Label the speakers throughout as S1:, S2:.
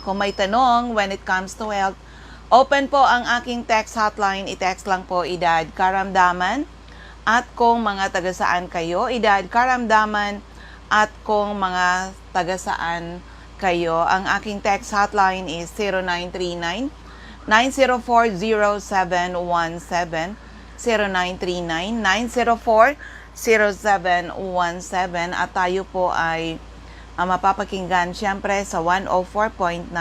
S1: Kung may tanong when it comes to health, open po ang aking text hotline. I-text lang po edad karamdaman at kung mga taga saan kayo, edad karamdaman at kung mga taga saan kayo. Ang aking text hotline is 0939 904-0717 0939-904-0717 at tayo po ay mapapakinggan syempre sa 104.9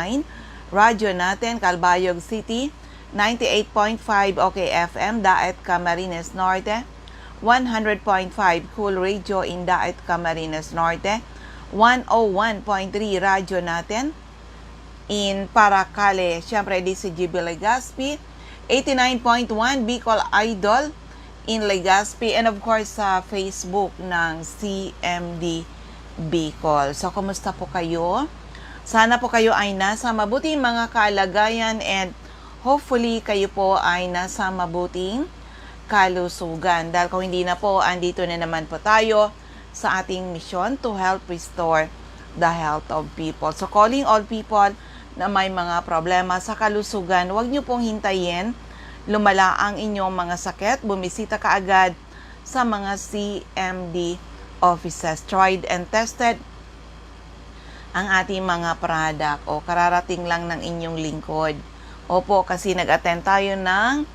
S1: radyo natin, Calbayog City, 98.5 OK FM, Daet Camarines Norte, 100.5 Cool Radio in Daet Camarines Norte, 101.3 radyo natin in Paracale, syempre DCGB Legazpi, 89.1 Bicol Idol in Legazpi, and of course sa Facebook ng CMD Bicol. So, kumusta po kayo? Sana po kayo ay nasa mabuting mga kalagayan and hopefully kayo po ay nasa mabuting kalusugan. Dahil kung hindi na po, andito na naman po tayo sa ating mission to help restore the health of people. So, calling all people na may mga problema sa kalusugan, huwag niyo pong hintayin lumala ang inyong mga sakit. Bumisita kaagad sa mga CMD offices. Tried and tested ang ating mga product o kararating lang ng inyong lingkod. Opo, kasi nag-attend tayo ng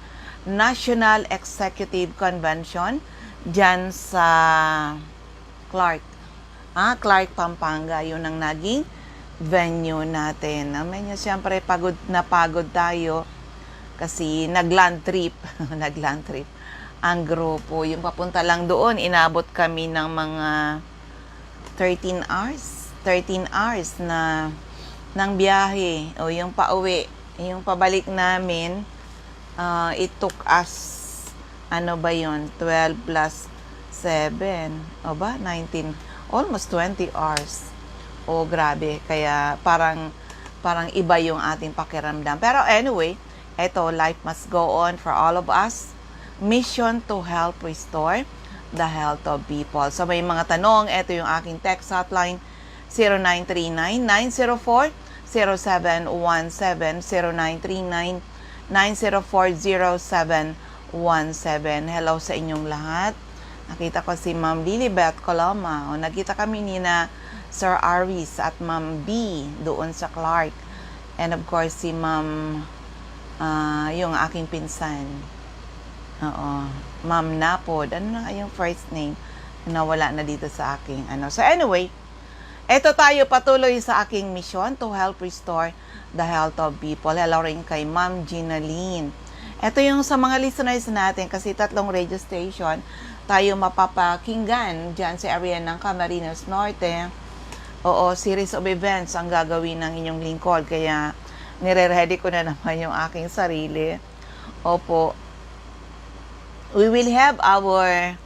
S1: National Executive Convention dyan sa Clark. Clark, Pampanga. Yun ang naging venue natin. Medyo siyempre pagod na pagod tayo kasi nag-land trip. Nag-land trip ang grupo. Yung papunta lang doon, inabot kami ng mga 13 hours na ng biyahe. O yung pauwi, yung pabalik namin, it took us, ano ba yun, 12 plus 7, o ba, 19, almost 20 hours. O grabe, kaya parang iba yung ating pakiramdam. Pero anyway, eto, life must go on for all of us. Mission to help restore the health of people. So may mga tanong, eto yung aking text hotline, 0939-904-0717, 0939-904-0717. Hello sa inyong lahat. Nakita ko si Ma'am Lilibet Coloma. O, nakita kami ni na Sir Aris at Ma'am B doon sa Clark. And of course, si Ma'am, yung aking pinsan. Oo. Ma'am Napod. Ano na yung first name? Nawala na dito sa aking ano. So anyway, eto tayo patuloy sa aking mission to help restore the health of people. Hello rin kay Ma'am Ginaline. Ito yung sa mga listeners natin kasi 3 radio station tayo mapapakinggan dyan sa area ng Camarines Norte. Oo, series of events ang gagawin ng inyong lingkod. Kaya nire-ready ko na naman yung aking sarili. Opo. We will have our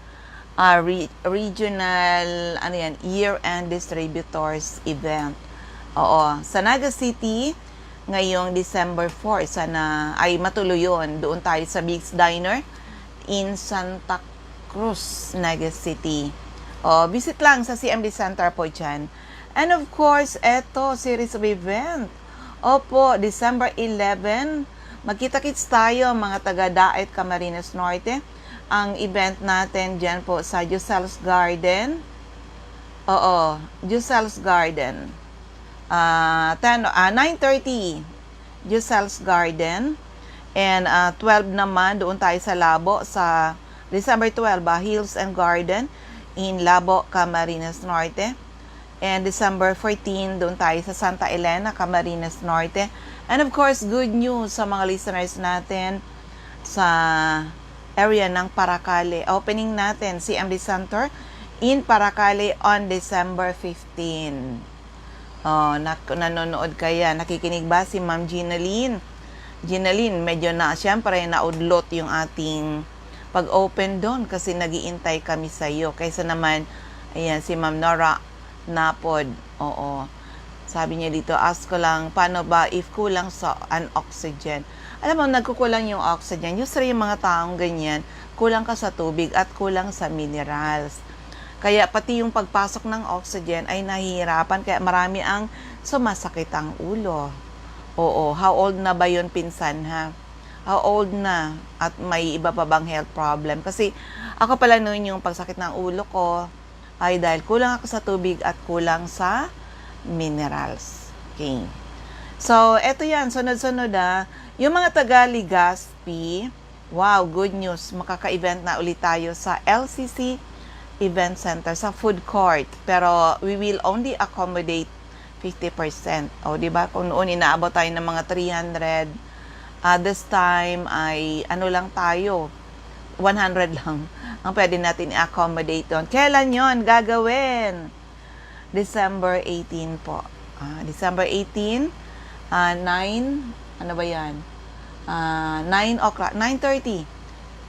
S1: regional year-end distributors event. Oo, sa Naga City ngayong December 4, sana ay matuloy yun. Doon tayo sa Big's Diner in Santa Cruz, Naga City. Visit lang sa CMD Center po dyan. And of course, eto, series of event. Opo, December 11, magkita-kits tayo mga taga-Daet Camarines Norte. Ang event natin dyan po sa Jusel's Garden. Oo, Jusel's Garden. 9:30, Jusel's Garden. And 12 naman, doon tayo sa Labo, sa December 12, Hills and Garden in Labo, Camarines Norte. And December 14, doon tayo sa Santa Elena, Camarines Norte. And of course, good news sa mga listeners natin sa area ng Paracale. Opening natin CMD Center in Paracale on December 15. Nanonood kaya, nakikinig ba si Ma'am Ginaline? Ginaline, medyo na, syempre, naudlot yung ating pag-open doon kasi nagiintay kami sa iyo. Kaysa naman, ayan, si Ma'am Nora Napod. Oo. Sabi niya dito, ask ko lang, paano ba if kulang sa an oxygen? Alam mo, nagkukulang yung oxygen. Usually yung mga taong ganyan, kulang ka sa tubig at kulang sa minerals. Kaya pati yung pagpasok ng oxygen ay nahihirapan, kaya marami ang sumasakit ang ulo. Oo, how old na ba yun, pinsan, ha? How old na? At may iba pa bang health problem? Kasi ako pala noon, yung pagsakit ng ulo ko ay dahil kulang ako sa tubig at kulang sa minerals. Okay. So, eto yan, sunod-sunod yung mga taga Legazpi, wow, good news, makaka-event na ulit tayo sa LCC Event Center, sa food court. Pero we will only accommodate 50%. O, diba? Kung noon inaabot tayo ng mga 300, this time ay ano lang tayo, 100 lang ang pwede natin i-accommodate doon. Kailan yon gagawin? December 18 po. December 18, 9, ano ba yan? 9 o'clock, 9:30,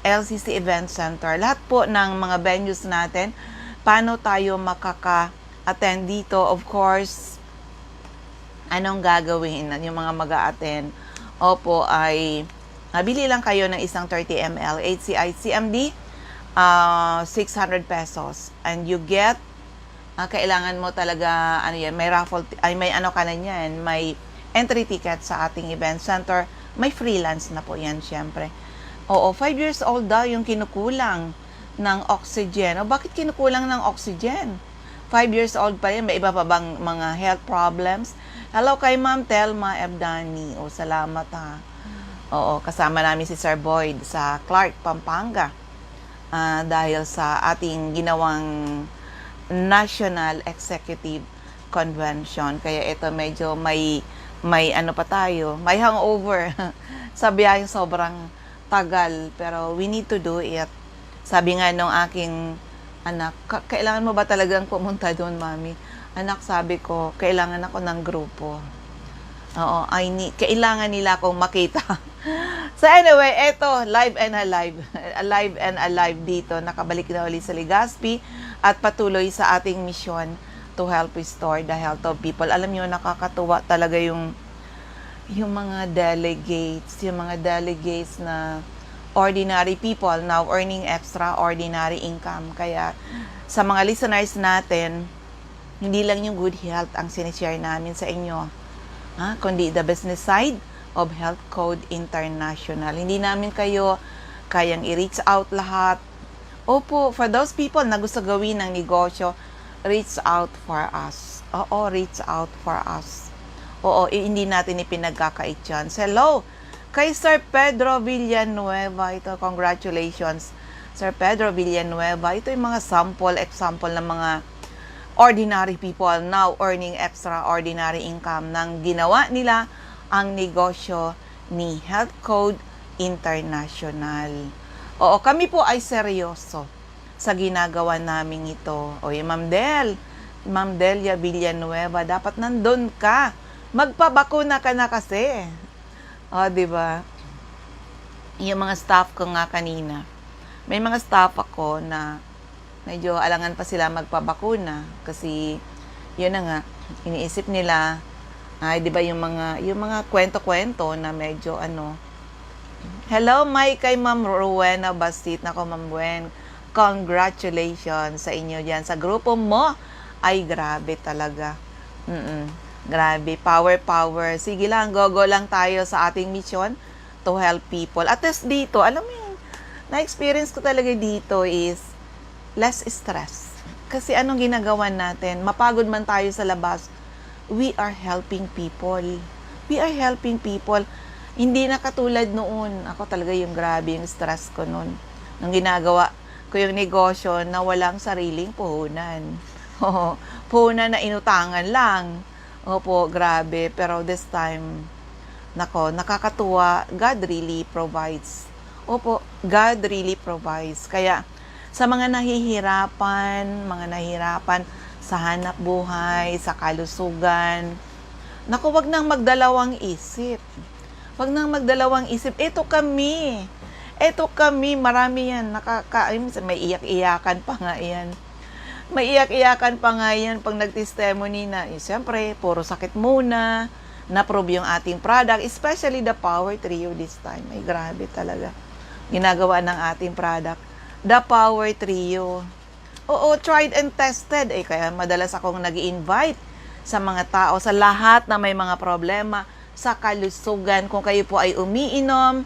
S1: LCC Event Center. Lahat po ng mga venues natin, paano tayo makaka-attend dito? Of course, anong gagawin yung mga mag-a-attend? Opo, ay bili lang kayo ng isang 30 ml HCI CMD, 600 pesos. And you get, kailangan mo talaga, ano yan, may raffle, ay may ano ka na yan, may entry ticket sa ating event center. May freelance na po yan, syempre. Oo, 5 years old daw yung kinukulang ng oxygen. O, bakit kinukulang ng oxygen? 5 years old pa rin, may iba pa bang mga health problems? Hello kay Ma'am Telma Ebdani. O, salamat ha. Oo, kasama namin si Sir Boyd sa Clark, Pampanga. Dahil sa ating ginawang National Executive Convention. Kaya ito medyo may ano pa tayo, may hangover sa biyayang sobrang tagal, pero we need to do it. Sabi nga nung aking anak, kailangan mo ba talagang pumunta doon, mami? Anak, sabi ko, kailangan ako ng grupo. Oo, kailangan nila akong makita. So anyway, eto, live and alive dito. Nakabalik na ulit sa Legazpi at patuloy sa ating mission to help restore the health of people. Alam niyo, nakakatuwa talaga yung mga delegates na ordinary people now earning extraordinary income. Kaya sa mga listeners natin, hindi lang yung good health ang sinishare namin sa inyo, kundi the business side of Health Code International. Hindi namin kayo kayang i-reach out lahat. Opo, for those people na gusto gawin ng negosyo, reach out for us. Oo, reach out for us. Oo, hindi natin ipinagkakait yan. Hello, kay Sir Pedro Villanueva. Ito, congratulations, Sir Pedro Villanueva. Ito yung mga example ng mga ordinary people now earning extraordinary income nang ginawa nila ang negosyo ni Health Code International. Oo, kami po ay seryoso sa ginagawa namin ito. O yung Ma'am Delia Villanueva, dapat nandun ka. Magpabakuna ka na kasi. O, diba? Yung mga staff ko nga kanina, may mga staff ako na medyo alangan pa sila magpabakuna kasi yun na nga, iniisip nila, ay, diba yung mga kwento-kwento na medyo Hello, kay Ma'am Rowena Basit. Nako, Ma'am Gwen, congratulations sa inyo dyan. Sa grupo mo, ay grabe talaga. Grabe, power. Sige lang, go lang tayo sa ating mission to help people. At least dito, alam mo yung na-experience ko talaga dito is less stress. Kasi anong ginagawa natin? Mapagod man tayo sa labas, we are helping people. We are helping people. Hindi na katulad noon. Ako talaga yung grabe yung stress ko noon. Nung ginagawa ko yung negosyo na walang sariling puhunan. Puhunan na inutangan lang. Opo, grabe. Pero this time, nakakatuwa. God really provides. Opo, God really provides. Kaya, sa mga nahihirapan sa hanap buhay, sa kalusugan, naku, wag nang magdalawang isip. Wag nang magdalawang isip. Ito kami, marami yan. May iyak-iyakan pa nga yan. May iyak-iyakan pa nga yan pag nag-testimony na, siyempre, puro sakit muna, na-prove yung ating product, especially the Power Trio this time. Ay, grabe talaga. Ginagawa ng ating product. The Power Trio. Oo, tried and tested. Kaya madalas akong nag-i-invite sa mga tao, sa lahat na may mga problema sa kalusugan. Kung kayo po ay umiinom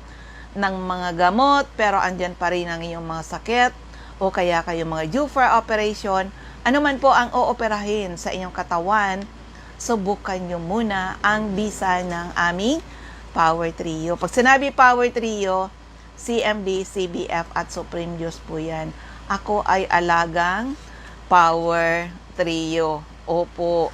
S1: ng mga gamot, pero andyan pa rin ang iyong mga sakit, o kaya kayo mga due for operation, ano man po ang ooperahin sa inyong katawan, subukan nyo muna ang bisa ng aming Power Trio. Pag sinabi Power Trio, CMD, CBF at Supreme Juice po yan. Ako ay alagang Power Trio. Opo.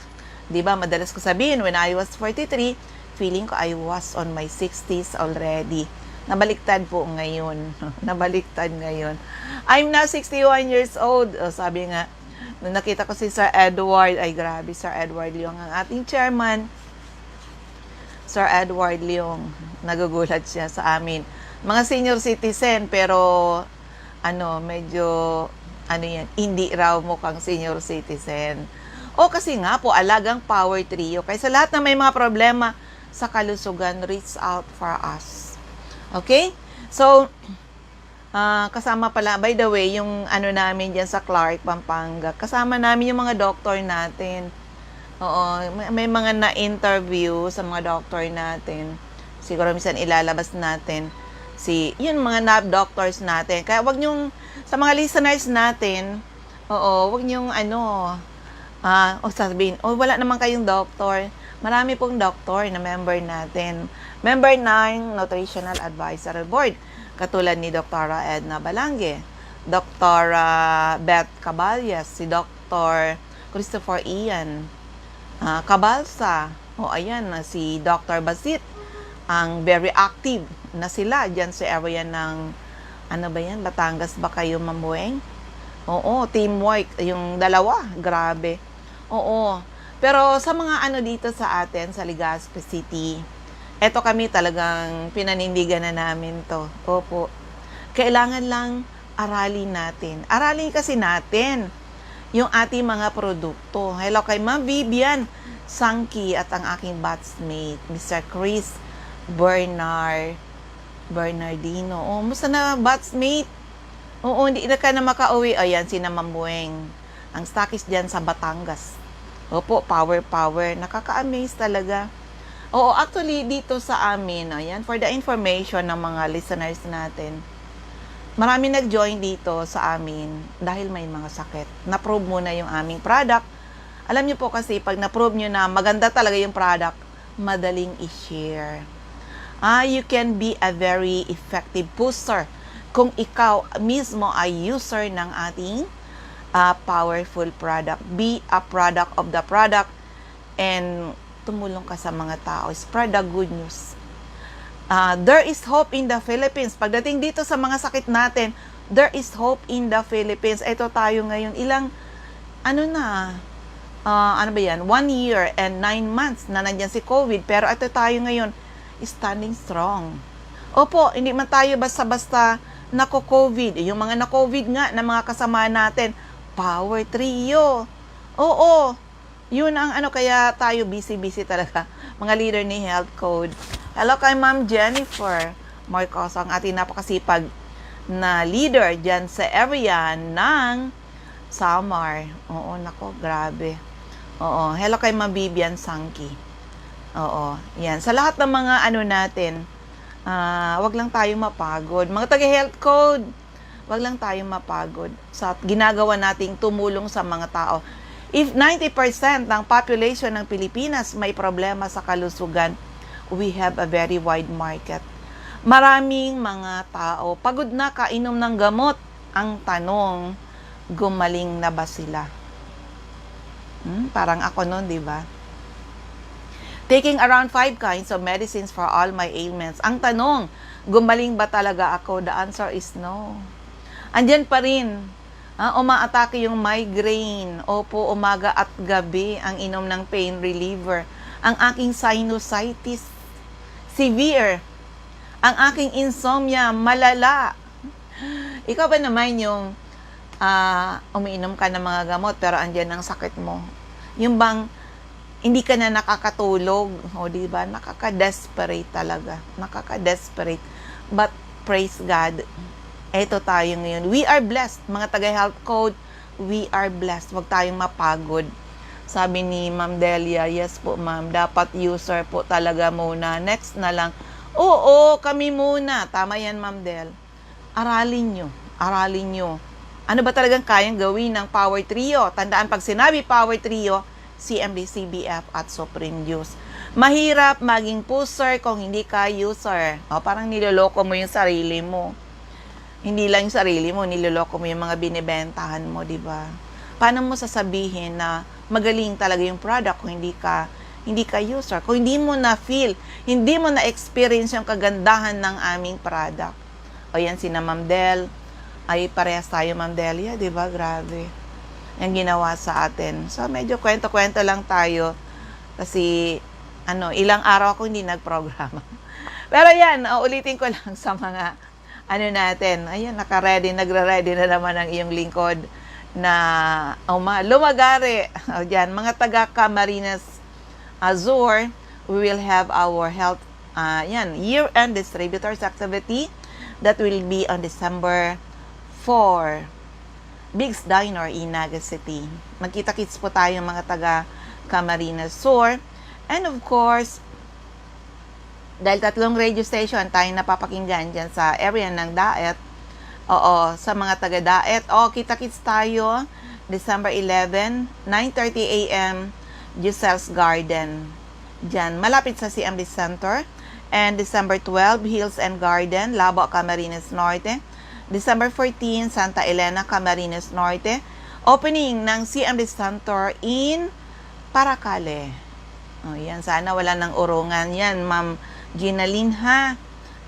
S1: Diba, madalas ko sabihin, when I was 43, feeling ko I was on my 60s already. Nabaliktad po ngayon. Nabaliktad ngayon. I'm now 61 years old. Sabi nga, nung nakita ko si Sir Edward, ay grabe, Sir Edward Leong, ang ating chairman. Sir Edward Leong, nagugulat siya sa amin. Mga senior citizen, pero medyo, hindi raw mukhang senior citizen. Kasi nga po, alagang Power Trio. Kaya sa lahat na may mga problema sa kalusugan, reach out for us. Okay? So, kasama pala, by the way, yung namin dyan sa Clark, Pampanga, kasama namin yung mga doktor natin. Oo, may mga na-interview sa mga doktor natin. Siguro minsan ilalabas natin yung mga NAP doctors natin. Kaya wag nyong, sa mga listeners natin, wag nyong sabihin, wala naman kayong doktor. Marami pong doktor na member natin. Member ng Nutritional Advisory Board. Katulad ni Dr. Edna Balange, Dr. Beth Caballas, si Dr. Christopher Ian Cabalsa, si Dr. Basit, ang very active na sila dyan sa area ng, Batangas ba kayo, Mamueng? Oo, teamwork, yung dalawa, grabe. Oo, pero sa mga dito sa atin, sa Legazpi City, eto kami talagang pinanindigan na namin to. Opo. Kailangan lang aralin natin. Aralin kasi natin yung ating mga produkto. Hello kay Ma'am Vivian Sangki at ang aking batchmate, Mr. Chris Bernardino. Musta na batchmate? Hindi na ka na makauwi. Ayan, si Namambueng. Ang stockist dyan sa Batangas. Opo, power. Nakaka-amaze talaga. Actually, dito sa amin, ayan, for the information ng mga listeners natin, marami nag-join dito sa amin dahil may mga sakit. Na-prove muna yung aming product. Alam niyo po kasi, pag na-prove nyo na maganda talaga yung product, madaling i-share. You can be a very effective booster kung ikaw mismo ay user ng ating powerful product. Be a product of the product and tumulong ka sa mga tao. Spread the good news. There is hope in the Philippines. Pagdating dito sa mga sakit natin, there is hope in the Philippines. Ito tayo ngayon. Ilang, 1 year and 9 months na nandyan si COVID. Pero ito tayo ngayon, standing strong. Opo, hindi man tayo basta-basta nako-COVID. Yung mga nako-COVID nga na mga kasama natin, Power Trio. Oo, yun ang kaya tayo busy talaga. Mga leader ni Health Code. Hello kay Ma'am Jennifer Marcos, ang ating napakasipag na leader dyan sa area ng Samar. Grabe. Hello kay Ma'am Vivian Sangki. Yan. Sa lahat ng mga natin, wag lang tayo mapagod. Mga taga-Health Code, wag lang tayo mapagod sa ginagawa nating tumulong sa mga tao. If 90% ng population ng Pilipinas may problema sa kalusugan, we have a very wide market. Maraming mga tao pagod na kainom ng gamot. Ang tanong, gumaling na ba sila? Parang ako noon, di ba? Taking around 5 kinds of medicines for all my ailments. Ang tanong, gumaling ba talaga ako? The answer is no. Andyan pa rin. Umaatake yung migraine. Opo, umaga at gabi ang inom ng pain reliever. Ang aking sinusitis, severe. Ang aking insomnia, malala. Ikaw ba naman yung umiinom ka ng mga gamot pero andyan ang sakit mo? Yung bang hindi ka na nakakatulog, diba? Nakaka-desperate talaga. Nakaka-desperate. But praise God, eto tayo ngayon. We are blessed, mga taga-Health Code. we are blessed. Huwag tayong mapagod. Sabi ni Ma'am Delia, yes po ma'am, dapat user po talaga muna. Next na lang. Oo, kami muna. Tama yan Ma'am Del. Aralin nyo. Ano ba talagang kayang gawin ng Power Trio? Tandaan, pag sinabi Power Trio, CMD, CBF at Supreme Juice. Mahirap maging pusher kung hindi ka user. O, parang niloloko mo yung sarili mo. Hindi lang yung sarili mo, niloloko mo yung mga binibentahan mo, di ba? Paano mo sasabihin na magaling talaga yung product kung hindi ka user? Kung hindi mo na feel, hindi mo na experience yung kagandahan ng aming product. O yan, sina Ma'am Del, ay parehas tayo Ma'am Delia, di ba? Grabe. Yung ginawa sa atin. So, medyo kwento-kwento lang tayo. Kasi, ilang araw ako hindi nag-programa. Pero yan, ulitin ko lang sa mga, natin. Ayan, nagre-ready na naman ang iyong lingkod na lumagari. O dyan, mga taga Camarines Azur, we will have our health, year-end distributors activity that will be on December 4. Big's Diner in Naga City. Magkita-kits po tayo mga taga Camarines Sur. And of course, dahil 3 radio station tayong napapakinggan dyan sa area ng Daet. Oo, sa mga taga Daet. Kita-kits tayo December 11, 9:30 a.m. Giselle's Garden. Dyan, malapit sa CMD Center. And December 12, Hills and Garden, Labo, Camarines Norte. December 14, Santa Elena, Camarines Norte. Opening ng CMD Center in Paracale. Yan, sana wala nang urungan yan, Ma'am Ginalyn, ha?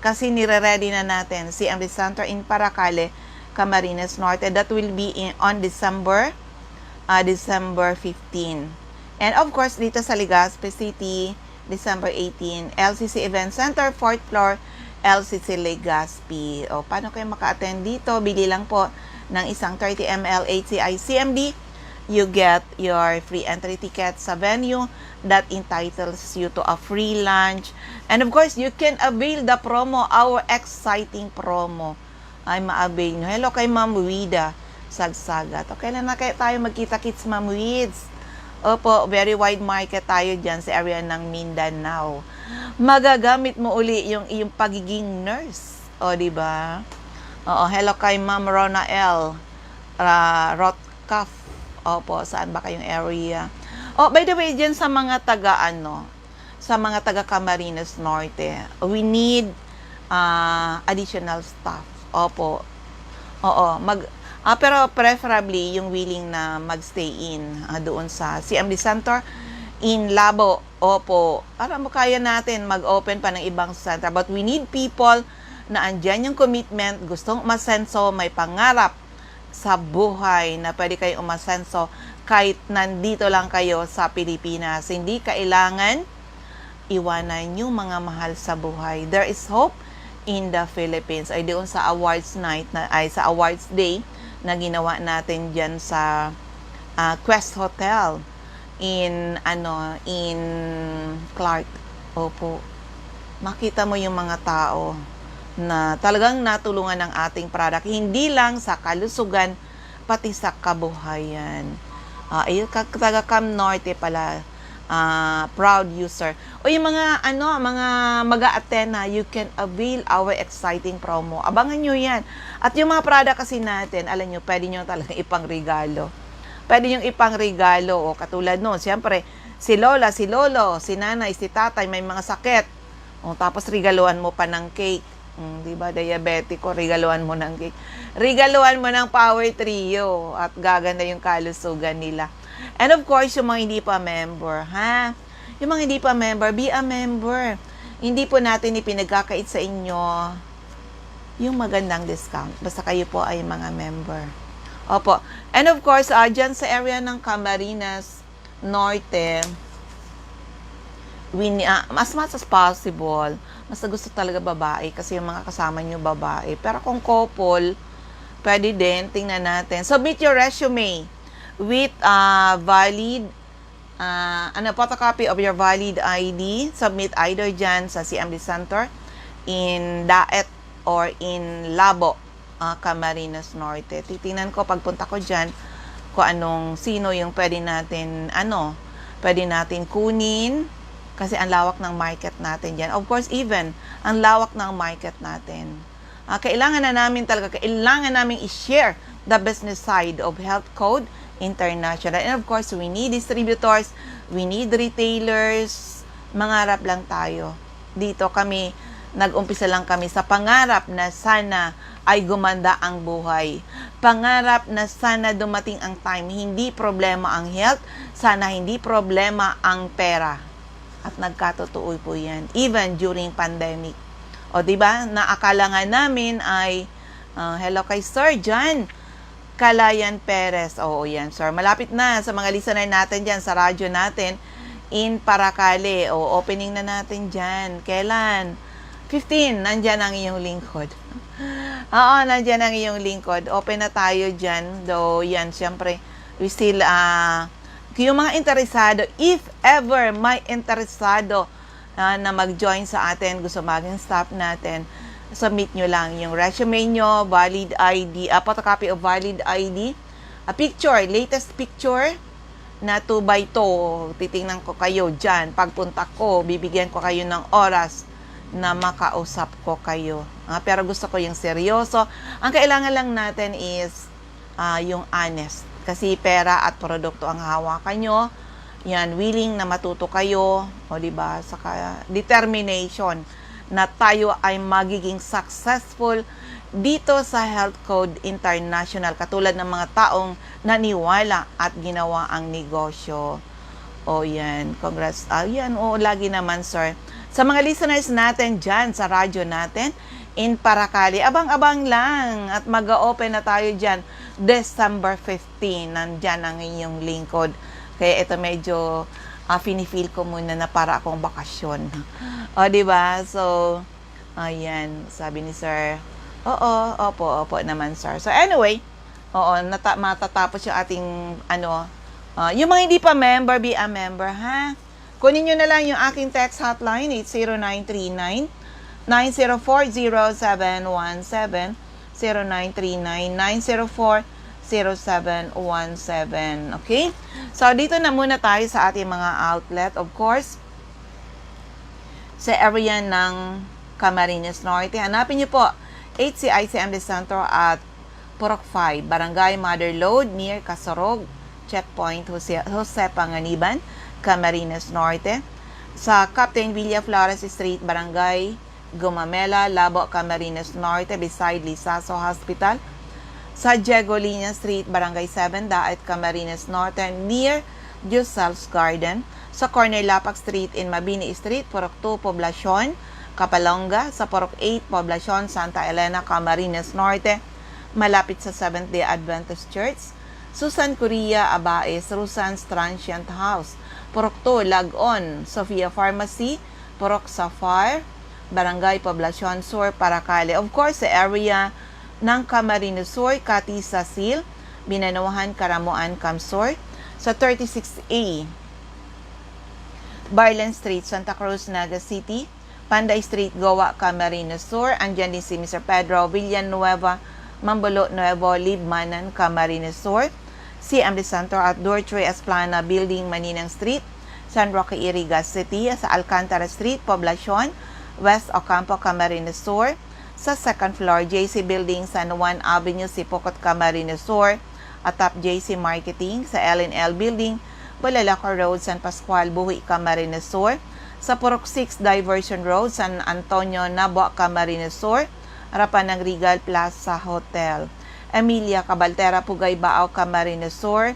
S1: Kasi nire-ready na natin CMD Center in Paracale, Camarines Norte. That will be on December 15. And of course, dito sa Legazpi City, December 18, LCC Event Center, 4th floor, LCC Legazpi. Paano kayo maka-attend dito? Bili lang po ng isang 30 ml HCI CMD. You get your free entry ticket sa venue that entitles you to a free lunch. And of course, you can avail the promo, our exciting promo. Ay, ma-avail nyo. Hello kay Ma'am Wida Sagsagat. Kailan na kayo tayo magkita-kits, Ma'am Wids? Opo, very wide market tayo dyan sa area ng Mindanao. Magagamit mo uli yung iyong pagiging nurse. Di ba? Hello kay Ma'am Rona L. Rotkaf. Opo, saan ba kayong area? By the way, dyan sa mga sa mga taga Camarines Norte, we need additional staff. Opo. Pero preferably yung willing na magstay in doon sa CMD Center in Labo. Opo. Para kaya natin mag-open pa ng ibang center. But we need people na andyan yung commitment, gustong umasenso, may pangarap sa buhay na pwede kayong umasenso kahit nandito lang kayo sa Pilipinas. Hindi kailangan iwanan yung mga mahal sa buhay. There is hope in the Philippines. Ay doon sa awards night, sa awards day, na ginawa natin diyan sa Quest Hotel in Clark. Opo. Makita mo yung mga tao na talagang natulungan ng ating product, hindi lang sa kalusugan pati sa kabuhayan. Ayun, taga Cam Norte pala, proud user. O yung mga mga mag-a-attend na, you can avail our exciting promo. Abangan nyo yan. At yung mga product kasi natin, alam nyo, pwede nyo talagang ipang-regalo. Pwede nyo ipang-regalo. Katulad nun, siyempre, si Lola, si Lolo, si Nanay, si Tatay, may mga sakit. Tapos regaluhan mo pa ng cake. Diba, diabetiko, regaluhan mo ng cake. Regaluhan mo ng Power Trio. At gaganda yung kalusugan nila. And of course, yung mga hindi pa member, ha? Yung mga hindi pa member, be a member. Hindi po natin ipinagkakait sa inyo yung magandang discount. Basta kayo po ay mga member. Opo. And of course, dyan sa area ng Camarines Norte, as much as possible, mas gusto talaga babae kasi yung mga kasama nyo babae. Pero kung couple, pwede din, tingnan natin. Submit your resume with valid photocopy of your valid ID. Submit either dyan sa CMD Center in Daet or in Labo, Camarines Norte. Titingnan ko pagpunta ko dyan kung sino yung pwede natin kunin, kasi ang lawak ng market natin dyan. Of course, even ang lawak ng market natin. Kailangan namin i-share the business side of Health Code International. And of course, we need distributors, we need retailers. Mangarap lang tayo. Dito nag-umpisa lang kami sa pangarap na sana ay gumanda ang buhay. Pangarap na sana dumating ang time, hindi problema ang health, sana hindi problema ang pera. At nagkatotoo po yan, even during pandemic. O diba, naakala nga namin ay, hello kay Sir John Calayan Perez. Oo, yan, sir. Malapit na sa mga listener natin dyan, sa radyo natin, in Paracale. O, opening na natin dyan. Kailan? 15, nandyan ang iyong lingkod. Oo, nandyan ang iyong lingkod. Open na tayo dyan. Though, yan, syempre, we still, yung mga interesado, if ever may interesado na mag-join sa atin, gusto maging staff natin, submit nyo lang yung resume nyo, valid ID, photocopy of valid ID, a picture, latest picture, na 2x2, titingnan ko kayo dyan. Pagpunta ko, bibigyan ko kayo ng oras na makausap ko kayo. Pero gusto ko yung seryoso. Ang kailangan lang natin is yung honest. Kasi pera at produkto ang hawakan nyo. Yan, willing na matuto kayo. O diba? Saka determination na tayo ay magiging successful dito sa Health Code International. Katulad ng mga taong naniwala at ginawa ang negosyo. O yan, congrats. Yan, lagi naman, sir. Sa mga listeners natin dyan, sa radyo natin, in Paracale, abang-abang lang at mag-open na tayo dyan December 15. Nandyan ang inyong lingkod. Kaya ito medyo feel ko muna na para akong bakasyon. O, diba? So, ayan, sabi ni sir. Oo, opo naman, sir. So, anyway, matatapos yung ating, yung mga hindi pa member, be a member, ha? Kunin nyo na lang yung aking text hotline, 80939-9040717, 0939-9040717. Okay? So, dito na muna tayo sa ating mga outlet. Of course, sa area ng Camarines Norte. Hanapin nyo po, HCICMD Center at Purok 5, Barangay Mother Lode, near Casarog, Checkpoint Jose Panganiban, Camarines Norte. Sa Captain Villa Flores Street, Barangay Gumamela, Labo, Camarines Norte, beside Lisaso Hospital. Sa Diegolina Street, Barangay 7, Daet, Camarines Norte, near Jusal's Garden. Sa Corner Lapak Street in Mabini Street, Purok 2, Poblacion, Kapalonga. Sa Purok 8, Poblacion, Santa Elena, Camarines Norte, malapit sa Seventh-day Adventist Church. Susan Correa Abaez, Rusan's Transient House, Purok 2, Lagon, Sofia Pharmacy, Purok Safar, Barangay Poblacion Sur, Paracale. Of course, sa area ng Camarines Sur, Catisa Sil, Binanuhan, Karamuan, Camsor. Sa 36A, Barlen Street, Santa Cruz, Naga City, Panday Street, Goa, Camarines Sur. Andyan din si Mr. Pedro Villanueva, Mambulo Nuevo, Libmanan, Camarines Sur. CMD Center at Dortre Esplana Building, Maninang Street, San Roque, Irigas City. Sa Alcantara Street, Poblacion, West Ocampo, Camarines Sur. Sa second floor, JC Building, San Juan Avenue, Sipocot, Camarines Sur. Atap JC Marketing. Sa LNL Building, Balalaco Road, San Pascual, Buhi, Camarines Sur. Sa Purok 6 Diversion Road, San Antonio, Nabo, Camarines Sur. Harapan ng Regal Plaza Hotel. Emilia Cabaltera, Pugay, Baaw, Camarines Sur.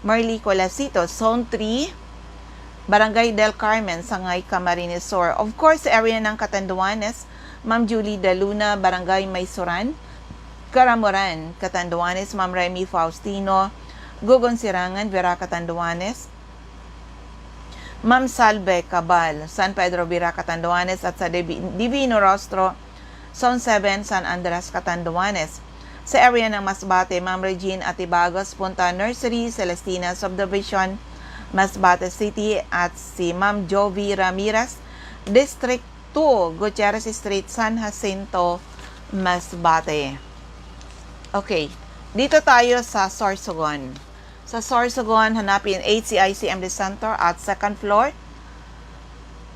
S1: Marley Colasito, Zone 3, Barangay del Carmen, Sangay, Camarines Sur. Of course, area ng Catanduanes, Ma'am Julie De Luna, Barangay Maysuran, Caramoran, Catanduanes, Ma'am Remy Faustino, Gugon Sirangan, Vera, Catanduanes, Ma'am Salve Cabal, San Pedro, Vera, Catanduanes, at sa Divino Rostro, Zone 7, San Andres, Catanduanes. Sa area ng Masbate, Ma'am Regine Atibagos, Punta Nursery, Celestina Subdivision, Masbate City, at si Ma'am Jovi Ramirez, District 2, Gutierrez Street, San Jacinto, Masbate. Okay, dito tayo sa Sorsogon. Sa Sorsogon, hanapin ACICMD Center at second floor.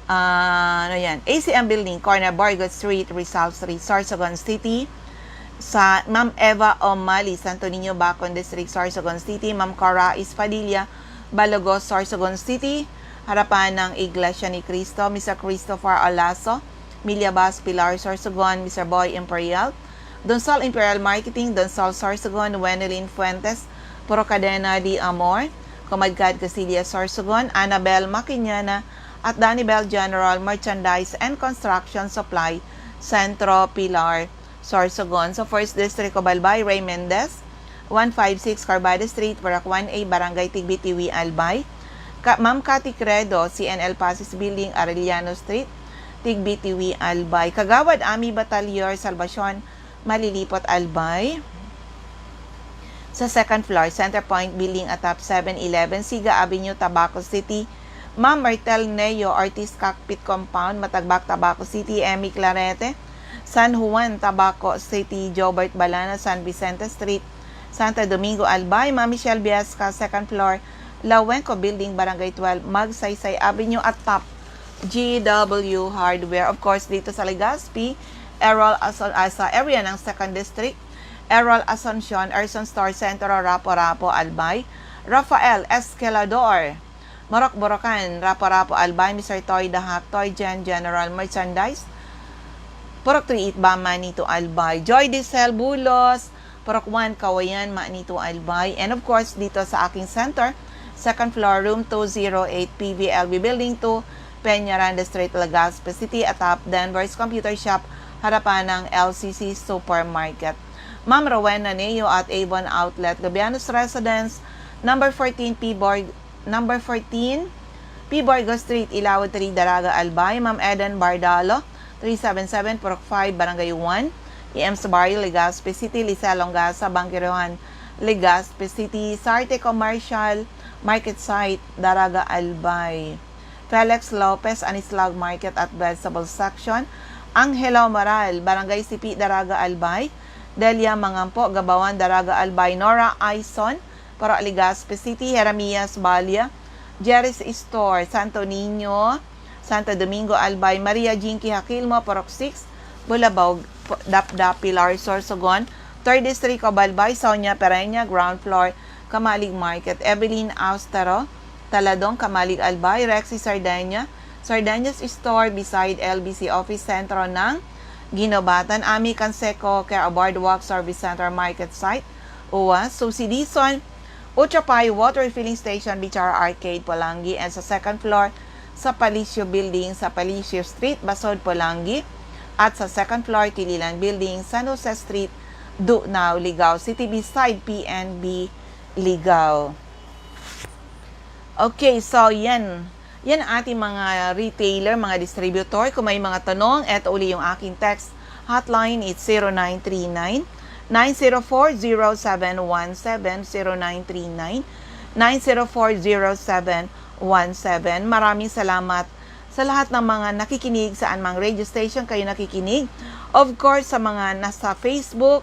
S1: ACM Building, corner Borgo Street, Rizal Street, Sorsogon City. Sa Ma'am Eva O'Malley, Santo Niño, Bacon District, Sorsogon City. Ma'am Cora Ispadilla, Balogos, Sorsogon City. Harapan ng Iglesia ni Cristo. Mr. Christopher Olaso, Miliabas, Pilar, Sorsogon. Mr. Boy Imperial, Donsol Imperial Marketing, Donsol, Sorsogon. Wenelin Fuentes, Puro Cadena di Amor, Comadcad Casilia, Sorsogon. Annabel Maquiñana at Danibel General Merchandise and Construction Supply, Centro Pilar, Sorsogon. Sa 1st District of Albay, Ray Mendez, 156 Carbada Street, Parak 1A, Barangay Tigbitiwi, Albay. Ma'am Cathy Credo, CNL Pasis Building, Arellano Street, Tigbitiwi, Albay. Kagawad Ami Batalyor, Salvacion, Malilipot, Albay. Sa second floor, Center Point Building atap 711, Siga Avenue, Tabaco City. Ma'am Martel Neo, Artist Cockpit Compound, Matagbak, Tabaco City. Emmy Clarete, San Juan, Tabaco City. Jobert Balana, San Vicente Street, Santo Domingo, Albay. Ma'am Michelle Biasca, second floor, Lawenco Building, Barangay 12, Magsaysay Avenue at top GW Hardware. Of course, dito sa Legazpi, Errol sa area ng 2nd District, Errol Asuncion, Erson Store Center, Rapo-Rapo, Albay. Rafael Escalador, Morok-Borokan, Rapo-Rapo, Albay. Mr. Toy Dahak, Toy Gen General Merchandise, Purok 38, Manito, Albay. Joy Diesel Bulos, Purok 1, Kawayan, Manito, Albay. And of course, dito sa aking center, second floor, room 208, PVLB Building 2, Peñaranda Street, Legazpi City, atap Denver's Computer Shop, harapan ng LCC Supermarket. Ma'am Rowena Neo at Avon Outlet, Gabianos Residence, number 14 P. Borgo Street, Ilawad 3, Daraga, Albay. Ma'am Eden Bardalo, 377 Purok 5, Barangay 1, EMS Barrio, Legazpi City. Lisa Longasa, Bangkirohan, Legazpi City. Sarte Commercial Market Site, Daraga, Albay. Felix Lopez, Anislag Market at Vegetable Section. Angelo Moral, Barangay Sipi, Daraga, Albay. Delia Mangampo, Gabawan, Daraga, Albay. Nora Aison, Puro Legazpi City. Jeremias Balia, Jerry's Store, Santo Niño, Santo Domingo, Albay. Maria Jinky Hakilmo, Purok 6, Bulabog, Dapdap, Pilar, Sorsogon. 3rd District of Albay. Sonia Pereña, ground floor, Kamalig Market. Evelyn Austero, Taladong, Kamalig, Albay. Rexy Sardenya, Sardeñas Store beside LBC Office Centro ng Ginobatan. Ami Canseco, Care Boardwalk Service Center Market Site, UWA. Susi Dison, Uchapay Water Refilling Station, BHR Arcade, Polangi. And sa second floor, sa Palicio Building, sa Palicio Street, Basod, Polangi. At sa second floor, Kililan Building, San Jose Street, Dunao, Ligao City, beside PNB, Ligao. Okay, so yan ating mga retailer, mga distributor. Kung may mga tanong, eto uli yung aking text hotline. It's 0939-904-0717, 0939-904-0717. Maraming salamat sa lahat ng mga nakikinig, saan mang radio station kayo nakikinig. Of course, sa mga nasa Facebook,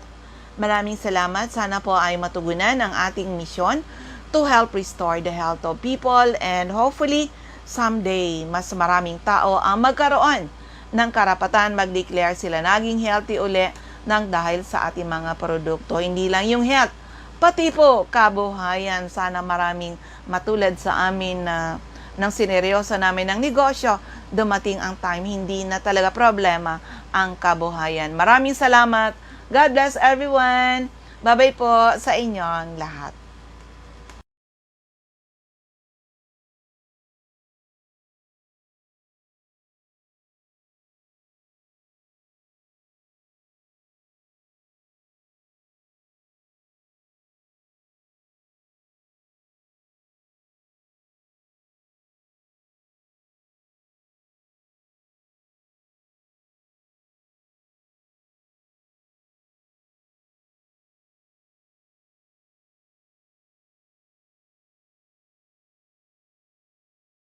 S1: maraming salamat. Sana po ay matugunan ang ating misyon to help restore the health of people, and hopefully, someday, mas maraming tao ang magkaroon ng karapatan mag-declare sila naging healthy uli nang dahil sa ating mga produkto. Hindi lang yung health, pati po kabuhayan. Sana maraming matulad sa amin na nang sineryoso namin ng negosyo, dumating ang time hindi na talaga problema ang kabuhayan. Maraming salamat. God bless everyone. Bye-bye po sa inyong lahat.